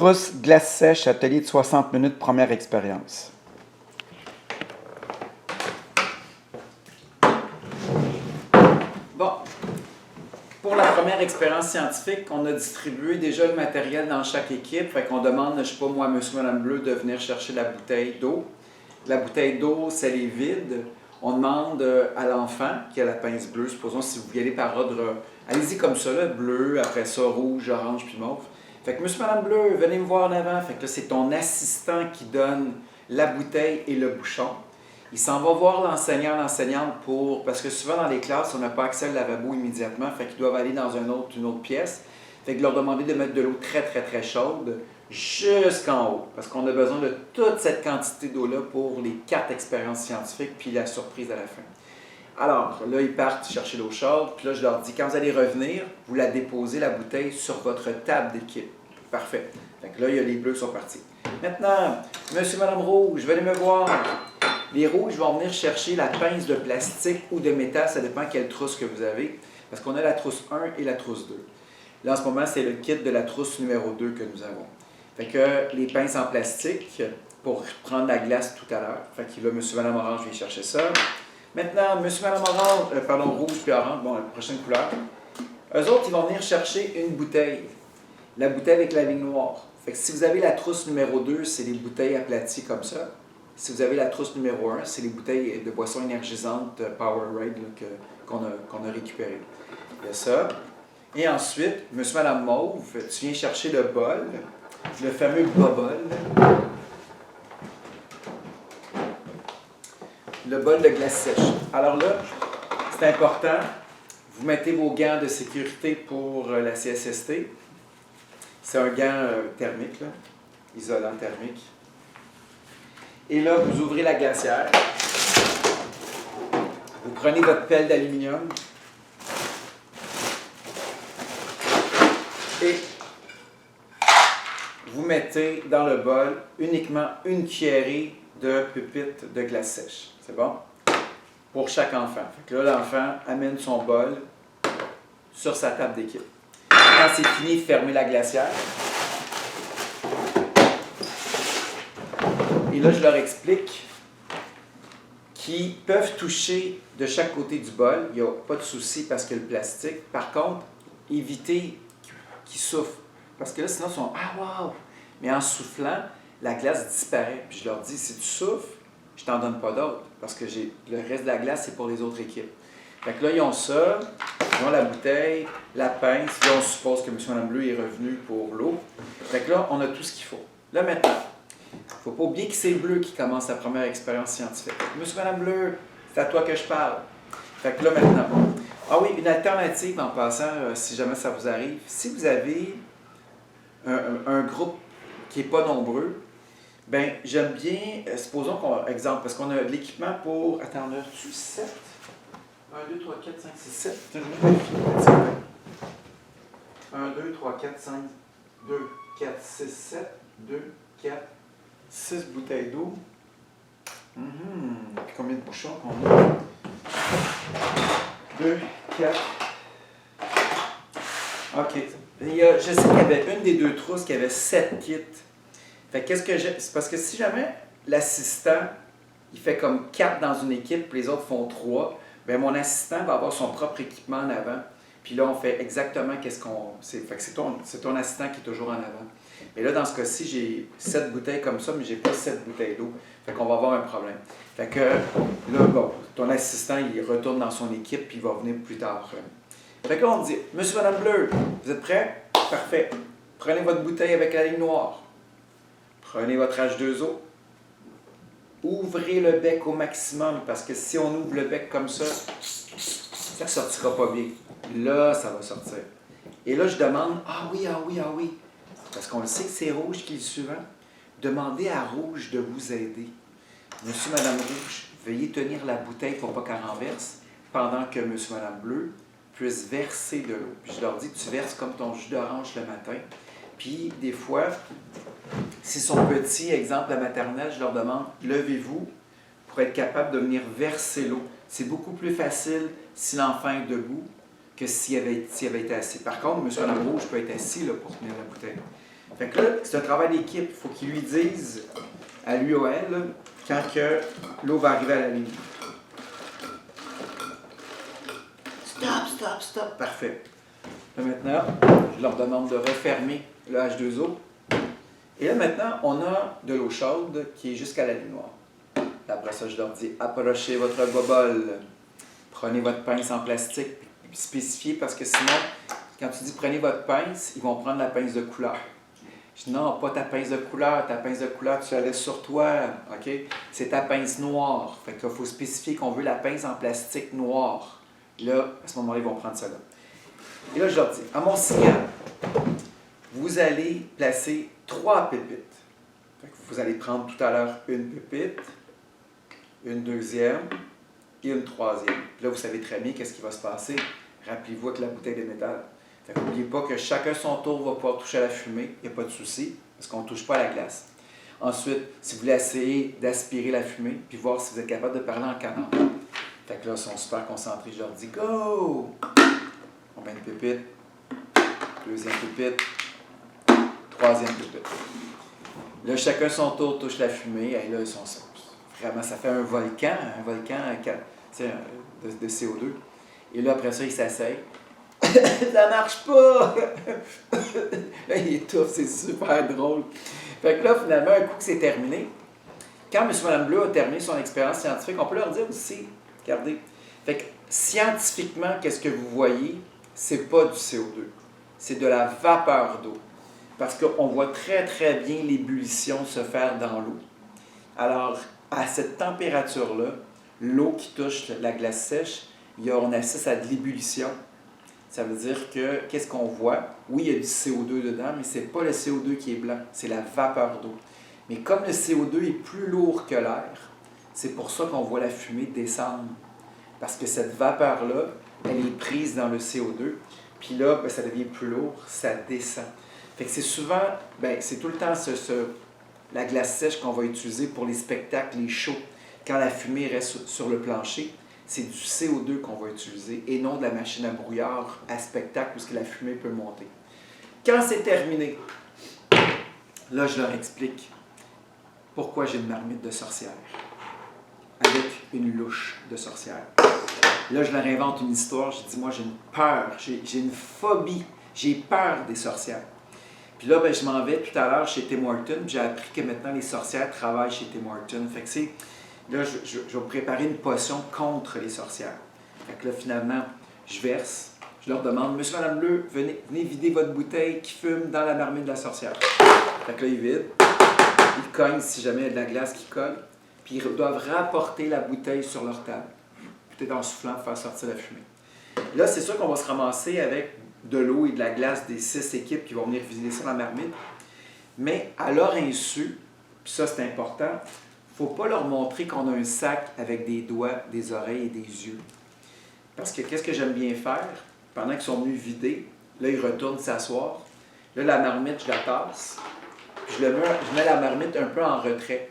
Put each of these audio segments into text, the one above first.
trousse glace sèche, atelier de 60 minutes, première expérience. Bon, pour la première expérience scientifique, on a distribué déjà le matériel dans chaque équipe. Fait qu'on demande, je sais pas moi, monsieur, madame Bleu, de venir chercher la bouteille d'eau. La bouteille d'eau, si elle est vide, on demande à l'enfant qui a la pince bleue, supposons si vous y allez par ordre, allez-y comme ça, là, bleu, après ça, rouge, orange, puis mauve. Fait que monsieur, madame Bleu, venez me voir en avant. Fait que là, c'est ton assistant qui donne la bouteille et le bouchon. Il s'en va voir l'enseignant, l'enseignante parce que souvent dans les classes, on n'a pas accès au lavabo immédiatement, fait qu'ils doivent aller dans une autre pièce. Fait que leur demander de mettre de l'eau très, très, très chaude jusqu'en haut, parce qu'on a besoin de toute cette quantité d'eau-là pour les 4 expériences scientifiques, puis la surprise à la fin. Alors, là, ils partent chercher l'eau chaude, puis là, je leur dis, quand vous allez revenir, vous la déposez, la bouteille, sur votre table d'équipe. Parfait. Fait que là, il y a les bleus qui sont partis. Maintenant, monsieur, madame Rouge, venez me voir. Les rouges vont venir chercher la pince de plastique ou de métal, ça dépend quelle trousse que vous avez, parce qu'on a la trousse 1 et la trousse 2. Là, en ce moment, c'est le kit de la trousse numéro 2 que nous avons. Fait que les pinces en plastique pour prendre la glace tout à l'heure. Fait que là, monsieur, madame Orange vient chercher ça. Maintenant, monsieur, madame Orange, rouge puis orange, bon, la prochaine couleur. Eux autres, ils vont venir chercher une bouteille. La bouteille avec la ligne noire. Fait que si vous avez la trousse numéro 2, c'est les bouteilles aplaties comme ça. Si vous avez la trousse numéro 1, c'est les bouteilles de boissons énergisantes Powerade qu'on a récupérées. Il y a ça. Et ensuite, monsieur, madame Mauve, tu viens chercher le bol, le fameux bobol. Le bol de glace sèche. Alors là, c'est important, vous mettez vos gants de sécurité pour la CSST. C'est un gant thermique, là, isolant thermique. Et là, vous ouvrez la glacière. Vous prenez votre pelle d'aluminium. Et vous mettez dans le bol uniquement une cuillerée de pépite de glace sèche. C'est bon? Pour chaque enfant. Fait que là, l'enfant amène son bol sur sa table d'équipe. Quand c'est fini, fermez la glacière. Et là, je leur explique qu'ils peuvent toucher de chaque côté du bol. Il n'y a pas de souci parce que le plastique. Par contre, évitez qu'ils soufflent. Parce que là, sinon, ils sont « Ah, wow! » Mais en soufflant, la glace disparaît. Puis je leur dis « Si tu souffles, je t'en donne pas d'autre. Parce que le reste de la glace, c'est pour les autres équipes. » Fait que là, ils ont ça. Ils ont la bouteille, la pince. Là, on suppose que M. Madame Bleu est revenu pour l'eau. Fait que là, on a tout ce qu'il faut. Là, maintenant, il ne faut pas oublier que c'est Bleu qui commence sa première expérience scientifique. Monsieur, madame Bleu, c'est à toi que je parle. Fait que là, maintenant, ah oui, une alternative en passant, si jamais ça vous arrive, si vous avez un groupe qui n'est pas nombreux, bien, j'aime bien, supposons qu'on, exemple, parce qu'on a de l'équipement pour, attends, on a-tu 7? 1, 2, 3, 4, 5, 6, 7. 1, 2, 3, 4, 5, 2, 4, 6, 7, 2, 4, 6 bouteilles d'eau. Puis combien de bouchons qu'on a? 2, 4. OK. Je sais qu'il y avait une des deux trousses qui avait 7 kits. Fait qu'est-ce que j'ai? C'est parce que si jamais l'assistant, il fait comme 4 dans une équipe, puis les autres font 3, bien mon assistant va avoir son propre équipement en avant. Puis là, on fait exactement qu'est-ce qu'on... Fait que c'est ton assistant qui est toujours en avant. Mais là, dans ce cas-ci, j'ai 7 bouteilles comme ça, mais j'ai pas 7 bouteilles d'eau. Fait qu'on va avoir un problème. Fait que là, bon, ton assistant, il retourne dans son équipe, puis il va venir plus tard. Fait que là, on dit, monsieur, madame Bleu, vous êtes prêts? Parfait. Prenez votre bouteille avec la ligne noire. Prenez votre H2O. Ouvrez le bec au maximum, parce que si on ouvre le bec comme ça ne sortira pas bien. Là, ça va sortir. Et là, je demande, ah oui, parce qu'on le sait que c'est Rouge qui est le suivant. Demandez à Rouge de vous aider. Monsieur, madame Rouge, veuillez tenir la bouteille pour pas qu'elle renverse, pendant que monsieur, madame Bleu puisse verser de l'eau. Puis je leur dis que tu verses comme ton jus d'orange le matin. Puis, des fois, s'ils sont petits, exemple la maternelle, je leur demande, levez-vous pour être capable de venir verser l'eau. C'est beaucoup plus facile si l'enfant est debout que s'il avait été assis. Par contre, monsieur Rouge peut être assis là, pour tenir la bouteille. Fait que là, c'est un travail d'équipe. Il faut qu'ils lui disent, à lui ou à elle, là, quand que l'eau va arriver à la ligne. Stop, stop, stop. Parfait. Là, maintenant, je leur demande de refermer le H2O. Et là, maintenant, on a de l'eau chaude qui est jusqu'à la ligne noire. Après ça, je leur dis, approchez votre bobole. Prenez votre pince en plastique, spécifié parce que sinon, quand tu dis prenez votre pince, ils vont prendre la pince de couleur. Je dis non, pas ta pince de couleur. Ta pince de couleur, tu la laisses sur toi. OK? C'est ta pince noire. Fait qu'il faut spécifier qu'on veut la pince en plastique noire. Là, à ce moment-là, ils vont prendre ça là. Et là, je leur dis, à mon signal, vous allez placer 3 pépites. Fait que vous allez prendre tout à l'heure une pépite, une deuxième et une troisième. Puis là, vous savez très bien qu'est-ce qui va se passer. Rappelez-vous avec la bouteille de métal. N'oubliez pas que chacun son tour va pouvoir toucher à la fumée. Il n'y a pas de souci, parce qu'on ne touche pas à la glace. Ensuite, si vous voulez essayer d'aspirer la fumée, puis voir si vous êtes capable de parler en canard. Fait que là, ils sont super concentrés. Je leur dis « Go! » On met une pépite, deuxième pépite, troisième pépite. Là, chacun son tour touche la fumée. Et là, ils sont vraiment, ça fait un volcan de CO2. Et là, après ça, ils s'asseyent. Ça marche pas! Là, il étouffe, c'est super drôle. Fait que là, finalement, un coup que c'est terminé, quand M. et Mme Bleu a terminé son expérience scientifique, on peut leur dire aussi, regardez, fait que scientifiquement, qu'est-ce que vous voyez? C'est pas du CO2, c'est de la vapeur d'eau. Parce qu'on voit très, très bien l'ébullition se faire dans l'eau. Alors, à cette température-là, l'eau qui touche la glace sèche, on assiste à de l'ébullition. Ça veut dire que, qu'est-ce qu'on voit? Oui, il y a du CO2 dedans, mais ce n'est pas le CO2 qui est blanc, c'est la vapeur d'eau. Mais comme le CO2 est plus lourd que l'air, c'est pour ça qu'on voit la fumée descendre. Parce que cette vapeur-là, elle est prise dans le CO2, puis là, ça devient plus lourd, ça descend. Fait que c'est souvent, c'est tout le temps la glace sèche qu'on va utiliser pour les spectacles, les shows. Quand la fumée reste sur le plancher, c'est du CO2 qu'on va utiliser et non de la machine à brouillard à spectacle où la fumée peut monter. Quand c'est terminé, là, je leur explique pourquoi j'ai une marmite de sorcière avec une louche de sorcière. Là, je leur invente une histoire. Je dis, moi, j'ai une peur, j'ai une phobie, j'ai peur des sorcières. Puis là, je m'en vais tout à l'heure chez Tim Hortons. J'ai appris que maintenant, les sorcières travaillent chez Tim Hortons. Fait que là, je vais vous préparer une potion contre les sorcières. Fait que là, finalement, je verse. Je leur demande, Monsieur, Madame Bleu, venez vider votre bouteille qui fume dans la marmite de la sorcière. Fait que là, ils vident. Ils cognent si jamais il y a de la glace qui colle. Puis ils doivent rapporter la bouteille sur leur table. Peut-être en soufflant pour faire sortir la fumée. Là, c'est sûr qu'on va se ramasser avec de l'eau et de la glace des 6 équipes qui vont venir vider ça dans la marmite. Mais à leur insu, puis ça c'est important, il ne faut pas leur montrer qu'on a un sac avec des doigts, des oreilles et des yeux. Parce que qu'est-ce que j'aime bien faire? Pendant qu'ils sont venus vider, là ils retournent s'asseoir. Là la marmite, je la tasse. Puis je mets la marmite un peu en retrait.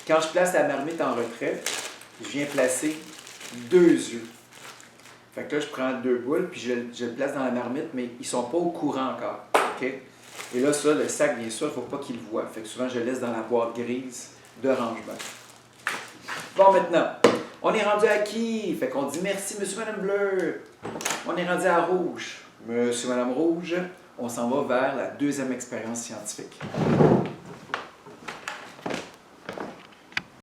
Quand je place la marmite en retrait, je viens placer 2 yeux. Fait que là, je prends 2 boules, puis je le place dans la marmite, mais ils ne sont pas au courant encore. Okay? Et là, ça, le sac, bien sûr, il ne faut pas qu'ils le voient. Fait que souvent, je le laisse dans la boîte grise de rangement. Bon, maintenant, on est rendu à qui? Fait qu'on dit merci, Monsieur, Madame Bleu. On est rendu à Rouge. Monsieur, Madame Rouge, on s'en va vers la deuxième expérience scientifique.